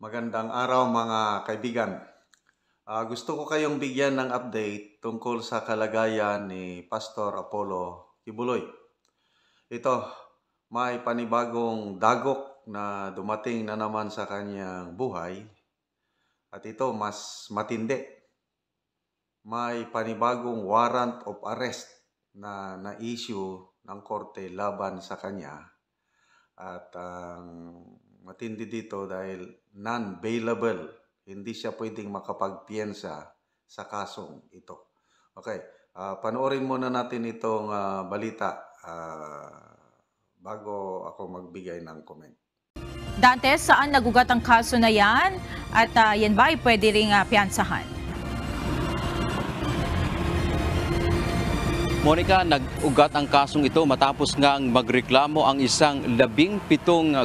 Magandang araw mga kaibigan. Gusto ko kayong bigyan ng update tungkol sa kalagayan ni Pastor Apollo Kibuloy. Ito, may panibagong dagok na dumating na naman sa kanyang buhay at ito mas matindi. May panibagong warrant of arrest na na-issue ng korte laban sa kanya. At ang matindi dito dahil non-bailable, hindi siya pwedeng makapagpiyensa sa kasong ito. Okay, panoorin muna natin itong balita bago ako magbigay ng comment. Dante, saan nagugat ang kaso na yan? At yan ba ay pwede ring piyansahan? Monica, nag-ugat ang kasong ito matapos ngang magreklamo ang isang 17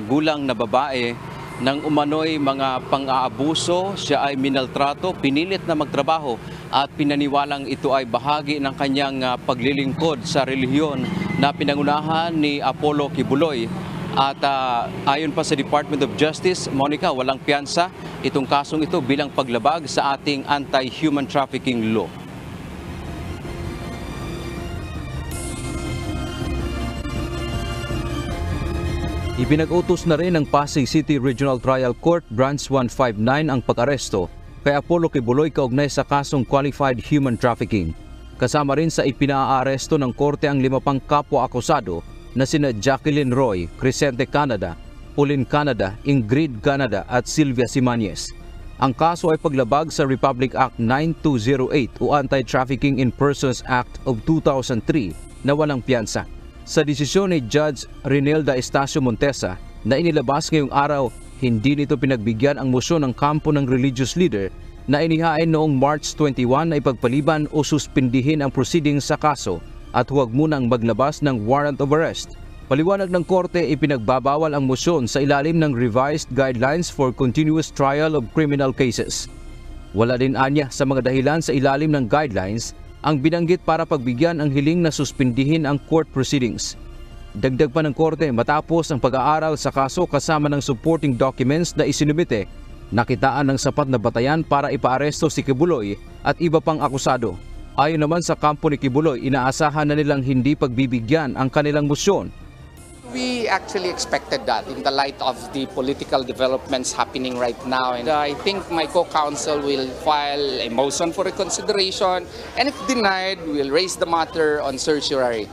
gulang na babae ng umano'y mga pang-aabuso. Siya ay minaltrato, pinilit na magtrabaho at pinaniwalang ito ay bahagi ng kanyang paglilingkod sa relihiyon na pinangunahan ni Apollo Kibuloy. At ayon pa sa Department of Justice, Monica, walang piyansa itong kasong ito bilang paglabag sa ating anti-human trafficking law. Ipinag-utos na rin ng Pasig City Regional Trial Court Branch 159 ang pag-aresto kay Apollo Kibuloy kaugnay sa kasong qualified human trafficking. Kasama rin sa ipinaaresto ng korte ang 5 pang kapwa-akusado na sina Jacqueline Roy, Crescente Canada, Pauline Canada, Ingrid Canada at Sylvia Simanes. Ang kaso ay paglabag sa Republic Act 9208 o Anti-Trafficking in Persons Act of 2003 na walang piyansa. Sa desisyon ni Judge Rinelda Estacio Montesa na inilabas ngayong araw, hindi nito pinagbigyan ang motion ng kampo ng religious leader na inihain noong March 21 na ipagpaliban o suspindihin ang proceedings sa kaso at huwag munang maglabas ng warrant of arrest. Paliwanag ng korte, ipinagbabawal ang motion sa ilalim ng Revised Guidelines for Continuous Trial of Criminal Cases. Wala din anya sa mga dahilan sa ilalim ng guidelines ang binanggit para pagbigyan ang hiling na suspindihin ang court proceedings. Dagdag pa ng korte, matapos ang pag-aaral sa kaso kasama ng supporting documents na isinumite, nakitaan ng sapat na batayan para ipaaresto si Kibuloy at iba pang akusado. Ayon naman sa kampo ni Kibuloy, inaasahan na nilang hindi pagbibigyan ang kanilang motion. We actually expected that in the light of the political developments happening right now. And I think my co-counsel will file a motion for reconsideration, and if denied, we'll raise the matter on certiorari.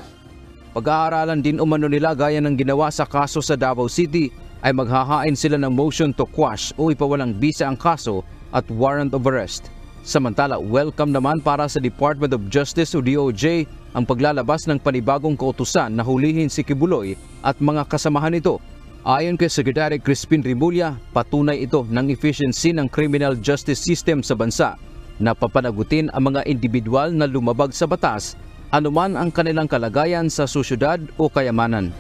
Pag-aaralan din umano nila gaya ng ginawa sa kaso sa Davao City ay maghahain sila ng motion to quash o ipawalang bisa ang kaso at warrant of arrest. Samantala, welcome naman para sa Department of Justice o DOJ ang paglalabas ng panibagong kautusan na hulihin si Kibuloy at mga kasamahan nito. Ayon kay Secretary Crispin Rimulya, patunay ito ng efficiency ng criminal justice system sa bansa na papanagutin ang mga individual na lumabag sa batas anuman ang kanilang kalagayan sa sosyedad o kayamanan.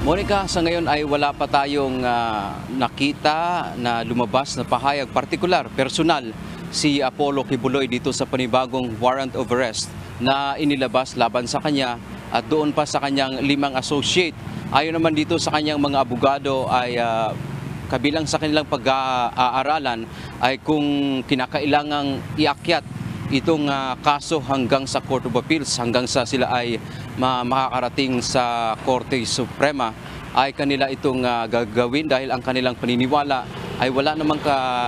Monica, sa ngayon ay wala pa tayong nakita na lumabas na pahayag partikular, personal, si Apollo Kibuloy dito sa panibagong warrant of arrest na inilabas laban sa kanya at doon pa sa kanyang 5 associate. Ayon naman dito sa kanyang mga abogado ay kabilang sa kanilang pag-aaralan ay kung kinakailangang iakyat itong kaso hanggang sa Court of Appeals, hanggang sa sila ay makakarating sa Korte Suprema, ay kanila itong gagawin dahil ang kanilang paniniwala ay wala namang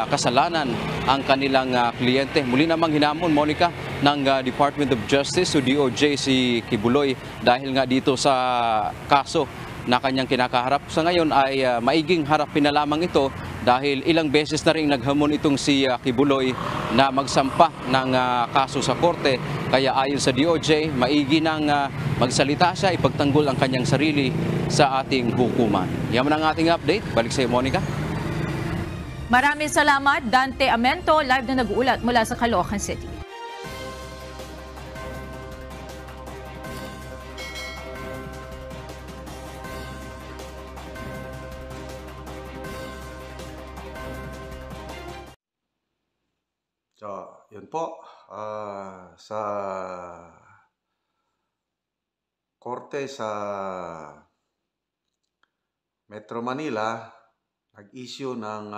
kasalanan ang kanilang kliyente. Muli namang hinamon, Monica, ng Department of Justice o DOJ si Kibuloy dahil nga dito sa kaso na kanyang kinakaharap. Sa ngayon ay maiging harapin na lamang ito dahil ilang beses na rin naghamon itong si Kibuloy na magsampa ng kaso sa korte. Kaya ayon sa DOJ, maigi nang magsalita siya, ipagtanggol ang kanyang sarili sa ating hukuman. Yan ang ating update. Balik sa iyo, Monica. Maraming salamat, Dante Amento, live na nag-uulat mula sa Caloocan City. So, yun po. Sa korte sa Metro Manila nag-issue ng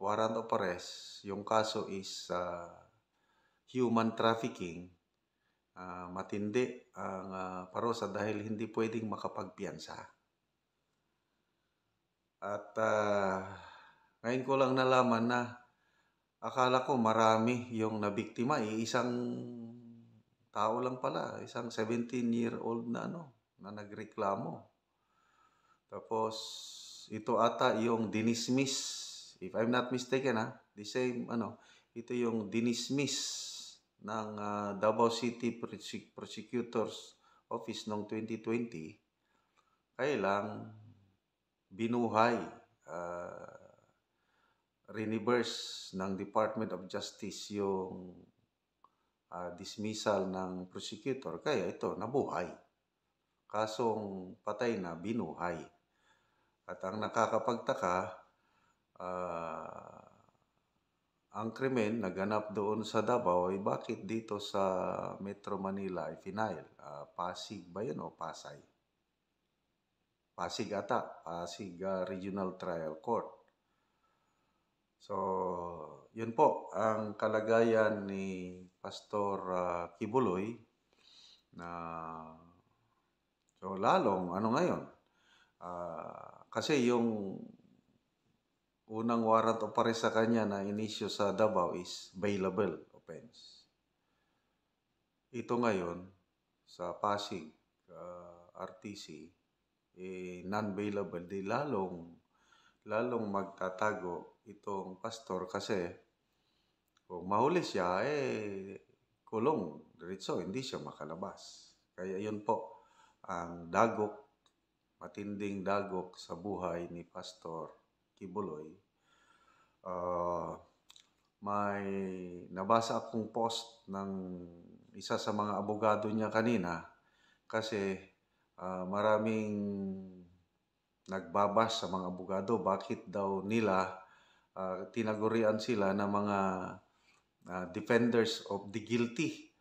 warrant of arrest. Yung kaso is human trafficking. Matindi ang parusa dahil hindi pwedeng makapagpiyansa. At ngayon ko lang nalaman na akala ko marami yung nabiktima. Isang tao lang pala, isang 17-year-old na na nagreklamo. Tapos ito ata yung dinismiss, if I'm not mistaken the same ito yung dinismiss ng Davao City Prosecutor's Office noong 2020. Kaya lang binuhay, reverse ng Department of Justice yung dismissal ng prosecutor, kaya ito nabuhay. Kasong patay na, binuhay. At ang nakakapagtaka, ang krimen naganap doon sa Davao, bakit dito sa Metro Manila ay final? Pasig ba yun o Pasay? Pasig ata, Pasig Regional Trial Court. So, yun po ang kalagayan ni Pastor Kibuloy na so lalong ngayon. Kasi yung unang warrant of arrest sa kanya na inisyo sa Davao is bailable offense. Ito ngayon sa Pasig RTC non-bailable, di lalong magtatago itong pastor kasi kung mahuli siya kulong diretso, hindi siya makalabas. Kaya yun po ang matinding dagok sa buhay ni Pastor Kibuloy. May nabasa akong post ng isa sa mga abogado niya kanina kasi maraming nagbabas sa mga abogado bakit daw nila tinagurian sila ng mga defenders of the guilty.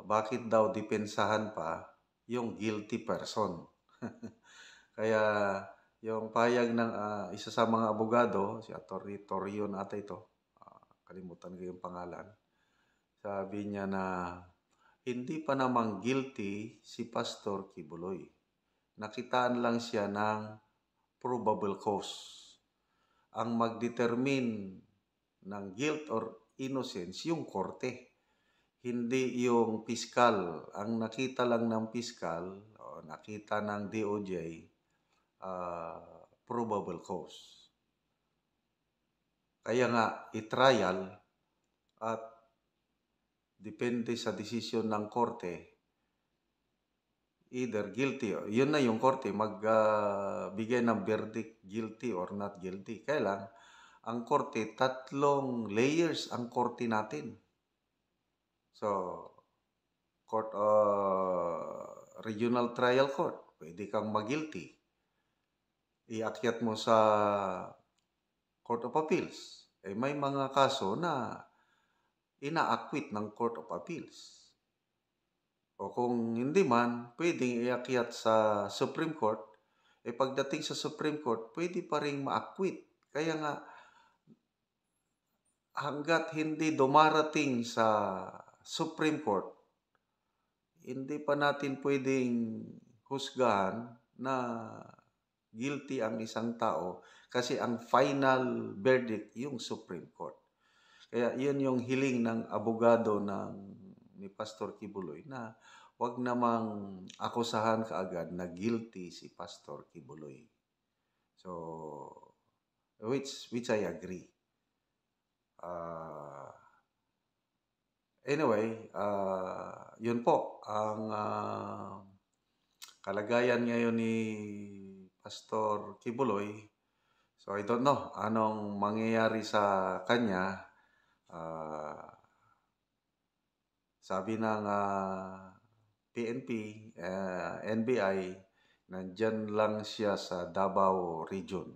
Bakit daw depensahan pa yung guilty person? Kaya yung payag ng isa sa mga abogado, si Atty. Torion ata ito, kalimutan ko yung pangalan, sabi niya na hindi pa namang guilty si Pastor Kibuloy. Nakitaan lang siya ng probable cause. Ang magdetermine ng guilt or innocence yung korte, hindi yung piskal. Ang nakita lang ng piskal o nakita ng DOJ, probable cause. Kaya nga, i-trial at depende sa desisyon ng korte, either guilty, yun na yung korte, magbigay ng verdict, guilty or not guilty. Kaya lang, ang korte, 3 layers ang korte natin. So, regional trial court, pwede kang mag-guilty. Iakyat mo sa Court of Appeals. May mga kaso na ina-acquit ng Court of Appeals. O kung hindi man, pwedeng iakyat sa Supreme Court. Pagdating sa Supreme Court, pwede pa rin ma-acquit. Kaya nga, hanggat hindi dumarating sa Supreme Court, hindi pa natin pwedeng husgahan na guilty ang isang tao kasi ang final verdict yung Supreme Court. Kaya yun yung hiling ng abogado ni Pastor Kibuloy na wag namang akusahan kaagad na guilty si Pastor Kibuloy. So, which I agree. Anyway, yun po ang kalagayan ngayon ni Pastor Kibuloy. So, I don't know anong mangyayari sa kanya. Sabi ng PNP, NBI, nandyan lang siya sa Davao Region.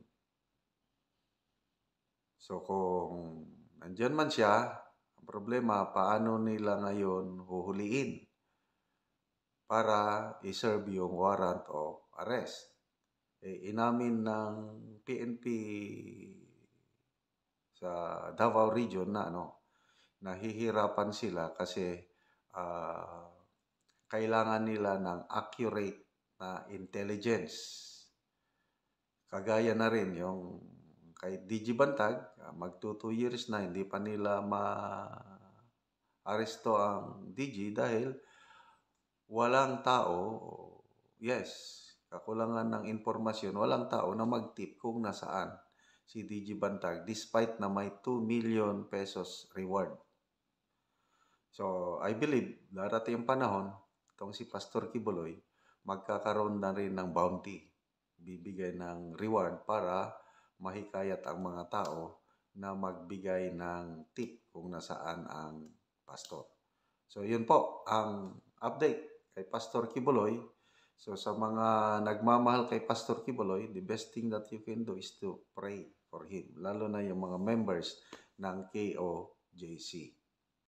So kung nandyan man siya, ang problema, paano nila ngayon huhuliin para i-serve yung warrant of arrest? inamin ng PNP sa Davao Region na nahihirapan sila kasi kailangan nila ng accurate na intelligence. Kagaya na rin yung kay DG Bantag, magto 2 years na hindi pa nila ma-aresto ang DG dahil walang tao, yes, kakulangan ng impormasyon, walang tao na mag-tip kung nasaan si DG Bantag despite na may 2 million pesos reward. So, I believe, darating ang panahon, itong si Pastor Kibuloy, magkakaroon na rin ng bounty. Bibigay ng reward para mahikayat ang mga tao na magbigay ng tip kung nasaan ang pastor. So, yun po ang update kay Pastor Kibuloy. So, sa mga nagmamahal kay Pastor Kibuloy, the best thing that you can do is to pray for him. Lalo na yung mga members ng KOJC.